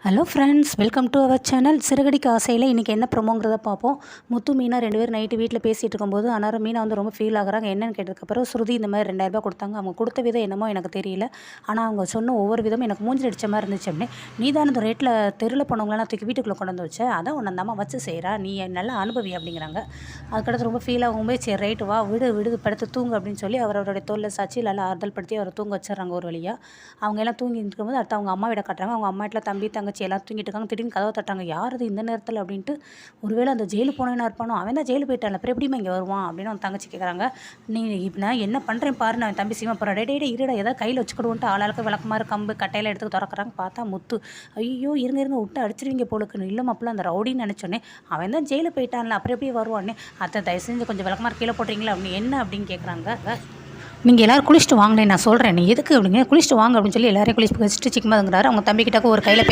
Hello friends, welcome to our channel. சிறுகடிக்கு ஆசையில் இன்றைக்கி என்ன ப்ரோமோங்கிறத பார்ப்போம். முத்து மீனா 2 பேரும் நைட்டு வீட்டில் பேசிகிட்டு இருக்கும்போது அன்னாரம் மீனா வந்து ரொம்ப ஃபீல் ஆகுறாங்க. என்னென்னு கேட்டதுக்கப்புறம் ஸ்ருதி இந்த மாதிரி 2000 கொடுத்தாங்க. அவங்க கொடுத்த விதம் என்னமோ எனக்கு தெரியல, ஆனால் அவங்க சொன்ன ஒவ்வொரு விதமும் எனக்கு மூஞ்சில் அடித்த மாதிரி இருந்துச்சு. அப்படின்னு நீ தான் அந்த ரேட்டில் தெருவில் போனவங்களாம் தூக்கி வீட்டுக்குள்ளே கொண்டு வந்து வச்ச, அதான் உன்னை அந்த அம்மா வச்சு செய்கிறா, நீ நல்லா அனுபவி அப்படிங்கிறாங்க. அதுக்கடுத்து ரொம்ப ஃபீல் ஆகும்போது சரி ரைட்டு வா விடு படுத்து தூங்கு அப்படின்னு சொல்லி அவருடைய தோளில் சாச்சி நல்லா ஆறுதல் படுத்தி அவரை தூங்க வச்சிடறாங்க. ஒரு வழியாக அவங்க எல்லாம் தூங்கிட்டு இருக்கும்போது அடுத்து அவங்க அம்மா விட காட்டுறாங்க. அவங்க அம்மா வீட்டில் தம்பி தங்கச்சி எல்லாம் தூங்கிட்டு இருக்காங்க. திடீர்னு கதவை தட்டாங்க. யார் அது இந்த நேரத்தில் அப்படின்ட்டு, ஒருவேளை அந்த ஜெயிலுக்கு போனவனா இருப்பானோ, அவன் தான் ஜெயிலுக்கு போயிட்டான், அப்புறம் எப்படிமா இங்கே வருவான் அப்படின்னு அவங்க தங்கச்சி கேட்குறாங்க. நீ இப்போ நான் என்ன பண்ணுறேன் பாரு, நான் தம்பி சீமா போகிறேன், டே இருடா ஏதாவது கையில் வச்சுக்கிடுவோன்ட்டு ஆளாளுக்கு விளக்குமாறு கம்பு கட்டையில் எடுத்து திறக்கிறாங்க. பார்த்தா முத்து. ஐயோ இருங்க விட்டு அடிச்சிருவீங்க போலுக்குன்னு. இல்லை மாப்பிள்ள அந்த ரவுடின்னு நினச்சோன்னே, அவன் தான் ஜெயிலுக்கு போயிட்டான்ல, அப்புறம் எப்படி வருவானே. அத்தை தயவு செஞ்சு கொஞ்சம் விளக்குமாறு கீழே போட்டுறீங்களா அப்படின்னு. என்ன அப்படின்னு கேட்குறாங்க. நீங்கள் எல்லோரும் குளிச்சுட்டு வாங்கினேன் நான் சொல்கிறேன், நீ எதுக்கு அப்படிங்க குளிச்சுட்டு வாங்க அப்படின்னு சொல்லி எல்லாரையும் குளிச்சு வச்சுட்டு சிக்கமாதுங்கிறாரு. அவங்க தம்பிக்கிட்ட ஒரு கையில்